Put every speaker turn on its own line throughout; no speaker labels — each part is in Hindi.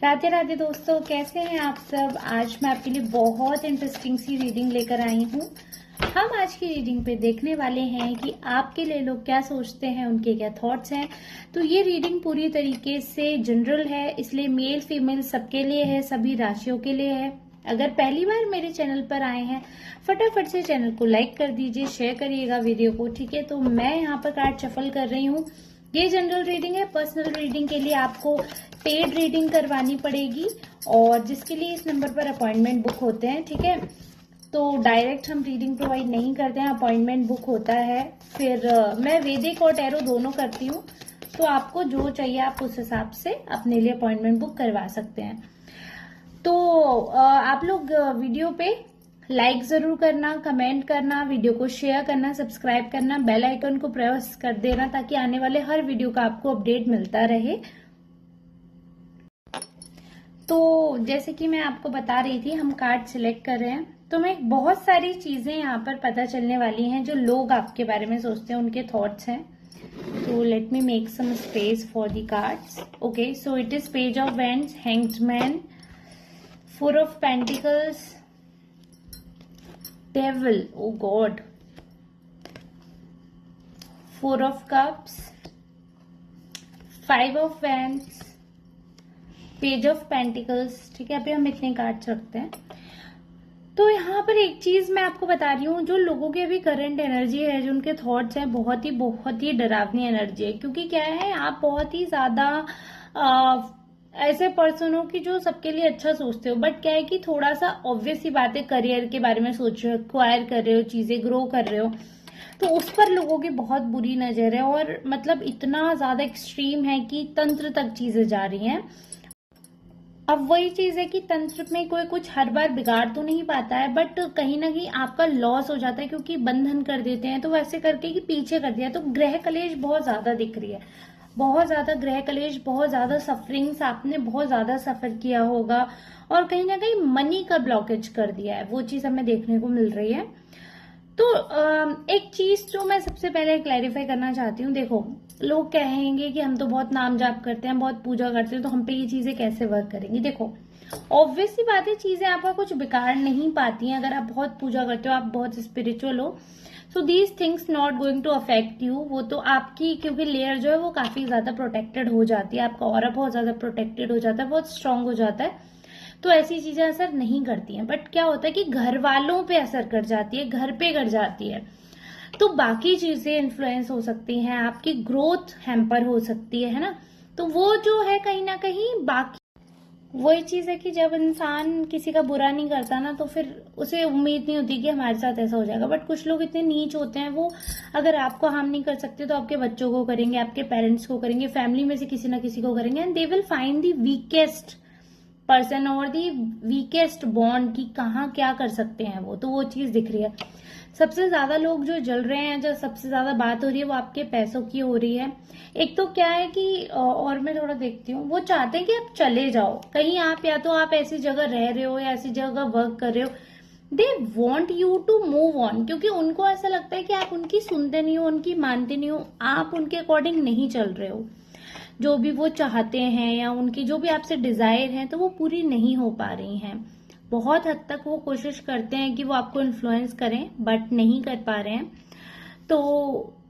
राधे राधे दोस्तों, कैसे हैं आप सब। आज मैं आपके लिए बहुत इंटरेस्टिंग सी रीडिंग लेकर आई हूँ। हम आज की रीडिंग पे देखने वाले हैं कि आपके लिए लोग क्या सोचते हैं, उनके क्या थॉट्स हैं। तो ये रीडिंग पूरी तरीके से जनरल है, इसलिए मेल फीमेल सबके लिए है, सभी राशियों के लिए है। अगर पहली बार मेरे चैनल पर आए हैं, फटाफट से चैनल को लाइक कर दीजिए, शेयर करिएगा वीडियो को, ठीक है। तो मैं यहाँ पर कार्ड शफल कर रही हूँ। ये जनरल रीडिंग है। पर्सनल रीडिंग के लिए आपको पेड रीडिंग करवानी पड़ेगी, और जिसके लिए इस नंबर पर अपॉइंटमेंट बुक होते हैं, ठीक है। तो डायरेक्ट हम रीडिंग प्रोवाइड नहीं करते हैं, अपॉइंटमेंट बुक होता है। फिर मैं वैदिक और टैरो दोनों करती हूँ, तो आपको जो चाहिए आप उस हिसाब से अपने लिए अपॉइंटमेंट बुक करवा सकते हैं। तो आप लोग वीडियो पे लाइक जरूर करना, कमेंट करना, वीडियो को शेयर करना, सब्सक्राइब करना, बेल आइकन को प्रेस कर देना, ताकि आने वाले हर वीडियो का आपको अपडेट मिलता रहे। तो जैसे कि मैं आपको बता रही थी, हम कार्ड सिलेक्ट कर रहे हैं, तो मैं बहुत सारी चीजें यहाँ पर पता चलने वाली हैं जो लोग आपके बारे में सोचते हैं, उनके थॉट्स हैं। तो let me make some space for the cards. Okay, so it is page of wands, hanged man, four of pentacles, devil, oh god, four of cups, five of wands, page of pentacles, ठीक है। अभी हम इतने कार्ड्स रखते हैं। तो यहाँ पर एक चीज मैं आपको बता रही हूँ, जो लोगों की अभी करंट एनर्जी है, जो उनके थॉट्स हैं, बहुत ही डरावनी एनर्जी है। क्योंकि क्या है, आप बहुत ही ज्यादा ऐसे पर्सन हो कि जो सबके लिए अच्छा सोचते हो, बट क्या है कि थोड़ा सा ऑब्वियस ही बात है, करियर के बारे में सोच रहे हो, एक्वायर कर रहे हो, चीजें ग्रो कर रहे हो, तो उस पर लोगों की बहुत बुरी नजर है। और मतलब इतना ज्यादा एक्सट्रीम है कि तंत्र तक चीजें जा रही हैं। अब वही चीज है कि तंत्र में कोई कुछ हर बार बिगाड़ तो नहीं पाता है, बट कहीं ना कहीं आपका लॉस हो जाता है, क्योंकि बंधन कर देते हैं। तो वैसे करके कि पीछे कर दिया। तो ग्रह कलेश बहुत ज्यादा दिख रही है, बहुत ज्यादा ग्रह कलेश, बहुत ज्यादा सफरिंग्स, आपने बहुत ज्यादा सफर किया होगा, और कहीं ना कहीं मनी का ब्लॉकेज कर दिया है, वो चीज हमें देखने को मिल रही है। तो एक चीज जो मैं सबसे पहले क्लैरिफाई करना चाहती हूँ, देखो, लोग कहेंगे कि हम तो बहुत नाम जाप करते हैं, बहुत पूजा करते हैं, तो हम पे ये चीजें कैसे वर्क करेंगी। देखो, ऑब्वियस सी बात है, चीजें आपका कुछ बिगाड़ नहीं पाती हैं। अगर आप बहुत पूजा करते हो, आप बहुत स्पिरिचुअल हो, so these things not going to affect you. वो तो आपकी, क्योंकि लेयर जो है वो काफी ज्यादा प्रोटेक्टेड हो जाती है, आपका ऑरा बहुत ज्यादा प्रोटेक्टेड हो जाता है, बहुत स्ट्रांग हो जाता है, तो ऐसी चीजें असर नहीं करती हैं। बट क्या होता है कि घर वालों पे असर कर जाती है, घर पे कर जाती है, तो बाकी चीजें इन्फ्लुएंस हो सकती हैं, आपकी ग्रोथ हैम्पर हो सकती है ना। तो वो जो है कहीं ना कहीं बाकी वही चीज है कि जब इंसान किसी का बुरा नहीं करता ना, तो फिर उसे उम्मीद नहीं होती कि हमारे साथ ऐसा हो जाएगा। बट कुछ लोग इतने नीच होते हैं, वो अगर आपको हार्म नहीं कर सकते तो आपके बच्चों को करेंगे, आपके पेरेंट्स को करेंगे, फैमिली में से किसी ना किसी को करेंगे, and they will find the weakest person और दी वीकेस्ट बॉन्ड की कहाँ क्या कर सकते हैं वो। तो वो चीज दिख रही है। सबसे ज्यादा लोग जो जल रहे हैं, जो सबसे ज्यादा बात हो रही है, वो आपके पैसों की हो रही है। एक तो क्या है कि और मैं थोड़ा देखती हूँ, वो चाहते हैं कि आप चले जाओ कहीं, आप या तो आप ऐसी जगह रह रहे हो या ऐसी जगह वर्क कर रहे हो, they want you to move on. क्योंकि उनको ऐसा लगता है कि आप उनकी सुनते नहीं हो, उनकी मानते नहीं हो, आप उनके अकॉर्डिंग नहीं चल रहे हो। जो भी वो चाहते हैं या उनकी जो भी आपसे डिजायर है, तो वो पूरी नहीं हो पा रही हैं। बहुत हद तक वो कोशिश करते हैं कि वो आपको इन्फ्लुएंस करें, बट नहीं कर पा रहे हैं। तो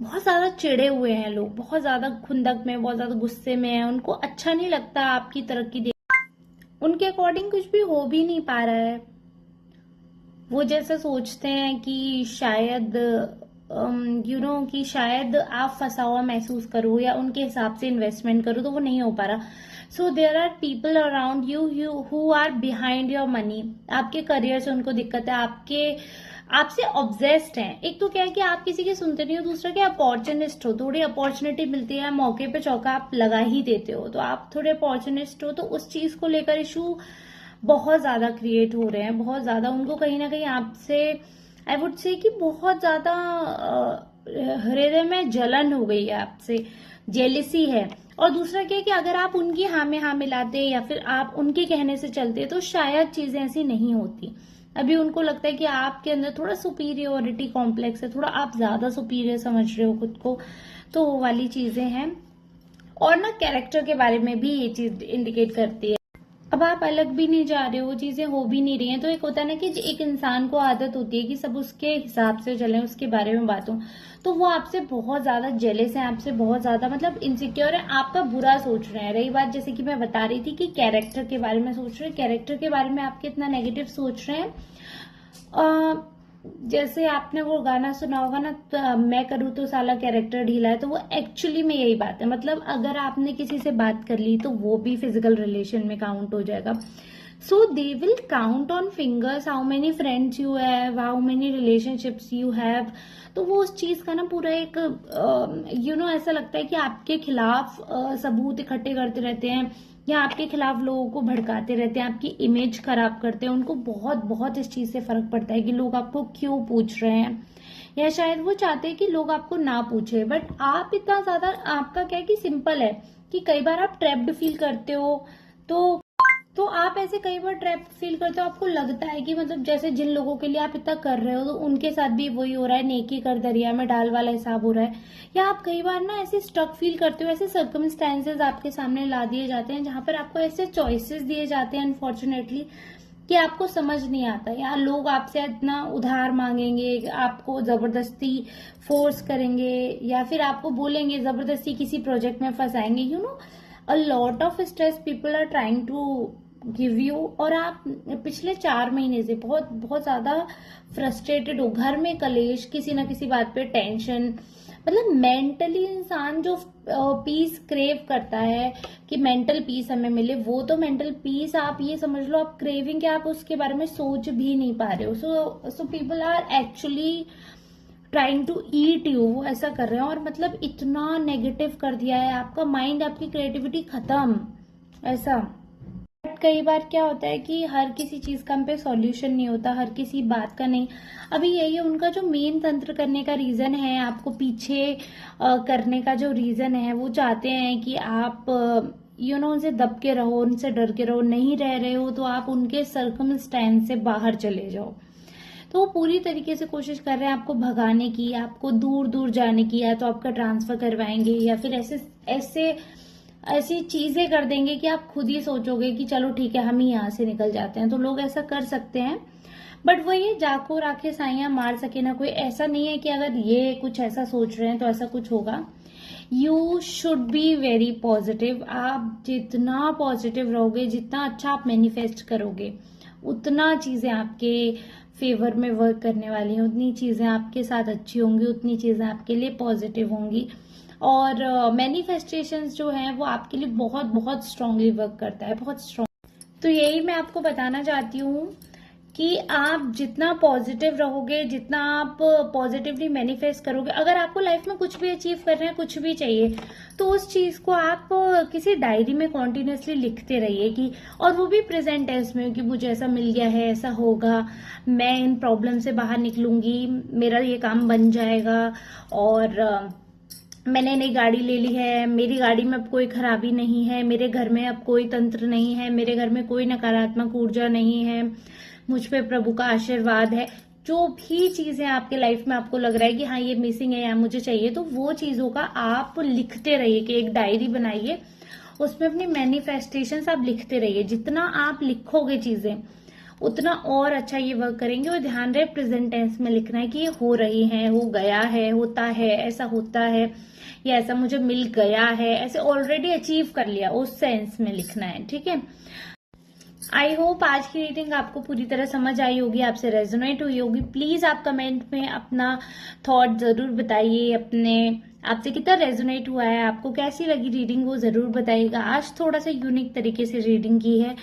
बहुत ज्यादा चिढ़े हुए हैं लोग, बहुत ज्यादा खुंदक में, बहुत ज्यादा गुस्से में है। उनको अच्छा नहीं लगता आपकी तरक्की देख, उनके अकॉर्डिंग कुछ भी हो भी नहीं पा रहा है। वो जैसे सोचते हैं कि शायद कि शायद आप फंसा हुआ महसूस करो या उनके हिसाब से इन्वेस्टमेंट करो, तो वो नहीं हो पा रहा। So there are people around you who are behind your money. आपके करियर से उनको दिक्कत है, आपसे ऑब्सेस्ड हैं। एक तो क्या है कि आप किसी की सुनते नहीं हो, दूसरा कि अपॉर्चुनिस्ट हो, थोड़ी अपॉर्चुनिटी मिलती है, मौके पे चौका आप लगा ही देते हो, तो आप थोड़े अपॉर्चुनिस्ट हो। तो उस चीज को लेकर इशू बहुत ज्यादा क्रिएट हो रहे हैं, बहुत ज्यादा। उनको कहीं ना कहीं आपसे, आई वुड से कि बहुत ज्यादा हृदय में जलन हो गई है आपसे, जेलिसी है। और दूसरा क्या है कि अगर आप उनकी हाँ में हाँ मिलाते या फिर आप उनके कहने से चलते, तो शायद चीजें ऐसी नहीं होती। अभी उनको लगता है कि आपके अंदर थोड़ा सुपीरियोरिटी कॉम्प्लेक्स है, थोड़ा आप ज्यादा सुपीरियर समझ रहे हो खुद को, तो वो वाली चीजें हैं। और ना कैरेक्टर के बारे में भी ये चीज इंडिकेट करती है। अब आप अलग भी नहीं जा रहे हो, चीजें हो भी नहीं रही हैं, तो एक होता है ना कि एक इंसान को आदत होती है कि सब उसके हिसाब से चले, उसके बारे में बात हो, तो वो आपसे बहुत ज्यादा जेलस है, आपसे बहुत ज्यादा मतलब इनसिक्योर है, आपका बुरा सोच रहे हैं। रही बात जैसे कि मैं बता रही थी कि कैरेक्टर के बारे में सोच रहे हैं, कैरेक्टर के बारे में आपके इतना नेगेटिव सोच रहे हैं। जैसे आपने वो गाना सुना होगा ना, मैं करूँ तो साला कैरेक्टर ढीला है, तो वो एक्चुअली में यही बात है। मतलब अगर आपने किसी से बात कर ली तो वो भी फिजिकल रिलेशन में काउंट हो जाएगा। So they will count on fingers how many friends you have, how many relationships you have. तो वो उस चीज का ना पूरा एक ऐसा लगता है कि आपके खिलाफ सबूत इकट्ठे करते रहते हैं, या आपके खिलाफ लोगों को भड़काते रहते हैं, आपकी इमेज खराब करते हैं। उनको बहुत बहुत इस चीज से फर्क पड़ता है कि लोग आपको क्यों पूछ रहे हैं, या शायद वो चाहते हैं कि लोग आपको ना पूछे। बट आप इतना ज्यादा, आपका क्या है कि सिंपल है कि कई बार आप ट्रैप्ड फील करते हो, तो आप ऐसे कई बार ट्रैप फील करते हो, आपको लगता है कि मतलब जैसे जिन लोगों के लिए आप इतना कर रहे हो तो उनके साथ भी वही हो रहा है, नेकी कर दरिया में डाल वाला हिसाब हो रहा है। या आप कई बार ना ऐसे स्टक फील करते हो, ऐसे सर्कमस्टेंसेज आपके सामने ला दिए जाते हैं जहां पर आपको ऐसे चॉइसेस दिए जाते हैं अनफॉर्चुनेटली कि आपको समझ नहीं आता, या लोग आपसे इतना उधार मांगेंगे, आपको जबरदस्ती फोर्स करेंगे, या फिर आपको बोलेंगे जबरदस्ती किसी प्रोजेक्ट में फंसाएंगे। A lot of stress people are trying to give you, और आप पिछले 4 महीने से बहुत बहुत ज्यादा फ्रस्ट्रेटेड हो, घर में कलेश, किसी ना किसी बात पे टेंशन। मतलब मेंटली इंसान जो पीस क्रेव करता है कि मेंटल पीस हमें मिले, वो तो मेंटल पीस आप ये समझ लो आप क्रेविंग, कि आप उसके बारे में सोच भी नहीं पा रहे हो। So people are actually trying to eat you, वो ऐसा कर रहे हैं। और मतलब इतना नेगेटिव कर दिया है आपका माइंड, आपकी क्रिएटिविटी खत्म ऐसा। बट कई बार क्या होता है कि हर किसी चीज का हम पे सॉल्यूशन नहीं होता, हर किसी बात का नहीं। अभी यही है उनका जो मेन तंत्र करने का रीजन है, आपको पीछे करने का जो रीजन है, वो चाहते हैं कि आप उनसे दब के रहो, उनसे डर के रहो। नहीं रह रहे हो तो आप उनके सर्कमस्टेंस से बाहर चले जाओ। तो वो पूरी तरीके से कोशिश कर रहे हैं आपको भगाने की, आपको दूर दूर जाने की, या तो आपका ट्रांसफर करवाएंगे, या फिर ऐसी चीजें कर देंगे कि आप खुद ही सोचोगे कि चलो ठीक है हम ही यहाँ से निकल जाते हैं। तो लोग ऐसा कर सकते हैं, बट वो ये जाको राखे साइयां मार सके ना कोई। ऐसा नहीं है कि अगर ये कुछ ऐसा सोच रहे हैं तो ऐसा कुछ होगा। You should be very positive. आप जितना पॉजिटिव रहोगे, जितना अच्छा आप मैनिफेस्ट करोगे, उतना चीजें आपके फेवर में वर्क करने वाली हैं, उतनी चीजें आपके साथ अच्छी होंगी, उतनी चीजें आपके लिए पॉजिटिव होंगी। और मैनिफेस्टेशंस जो हैं वो आपके लिए बहुत बहुत स्ट्रांगली वर्क करता है, बहुत स्ट्रांग। तो यही मैं आपको बताना चाहती हूँ कि आप जितना पॉजिटिव रहोगे, जितना आप पॉजिटिवली मैनिफेस्ट करोगे, अगर आपको लाइफ में कुछ भी अचीव करना है, कुछ भी चाहिए, तो उस चीज को आप किसी डायरी में कॉन्टिन्यूसली लिखते रहिए कि, और वो भी प्रेजेंट टेंस में, कि मुझे ऐसा मिल गया है, ऐसा होगा, मैं इन प्रॉब्लम से बाहर निकलूंगी, मेरा ये काम बन जाएगा, और मैंने नई गाड़ी ले ली है, मेरी गाड़ी में अब कोई खराबी नहीं है, मेरे घर में अब कोई तंत्र नहीं है, मेरे घर में कोई नकारात्मक ऊर्जा नहीं है, मुझ पे प्रभु का आशीर्वाद है। जो भी चीजें आपके लाइफ में आपको लग रहा है कि हाँ ये मिसिंग है या मुझे चाहिए, तो वो चीजों का आप लिखते रहिए, कि एक डायरी बनाइए, उसमें अपनी मैनिफेस्टेशंस आप लिखते रहिए। जितना आप लिखोगे चीजें, उतना और अच्छा ये वर्क करेंगे। और ध्यान रहे प्रेजेंट टेंस में लिखना है कि ये हो रही है, हो गया है, होता है, ऐसा होता है, या ऐसा मुझे मिल गया है, ऐसे ऑलरेडी अचीव कर लिया, उस सेंस में लिखना है। ठीक है, आई होप आज की रीडिंग आपको पूरी तरह समझ आई होगी, आपसे रेजोनेट हुई होगी। प्लीज आप कमेंट में अपना थॉट जरूर बताइए, आपसे कितना रेजोनेट हुआ है, आपको कैसी लगी रीडिंग वो जरूर बताइएगा। आज थोड़ा सा यूनिक तरीके से रीडिंग की है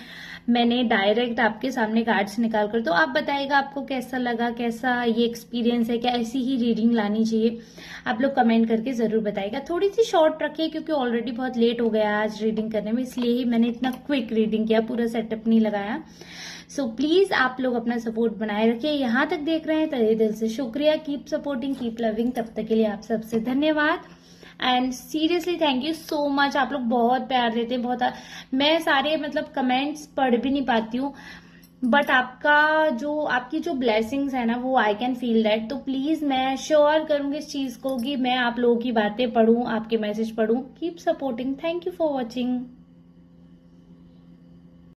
मैंने, डायरेक्ट आपके सामने कार्ड्स निकाल कर। तो आप बताइएगा आपको कैसा लगा, कैसा ये एक्सपीरियंस है, क्या ऐसी ही रीडिंग लानी चाहिए, आप लोग कमेंट करके जरूर बताइएगा। थोड़ी सी शॉर्ट रखिए क्योंकि ऑलरेडी बहुत लेट हो गया आज रीडिंग करने में, इसलिए ही मैंने इतना क्विक रीडिंग किया, पूरा सेटअप नहीं लगाया। सो प्लीज आप लोग अपना सपोर्ट बनाए रखिए। यहाँ तक देख रहे हैं तहे दिल से शुक्रिया। Keep supporting, keep loving. तब तक के लिए आप सबसे धन्यवाद and seriously thank you so much. आप लोग बहुत प्यार देते हैं, बहुत। मैं सारे मतलब कमेंट्स पढ़ भी नहीं पाती हूँ, बट आपकी जो ब्लेसिंग्स है ना, वो आई कैन फील दैट। तो प्लीज मैं श्योर करूंगी इस चीज को कि मैं आप लोगों की बातें पढूं, आपके मैसेज पढूं। Keep supporting. Thank you for watching.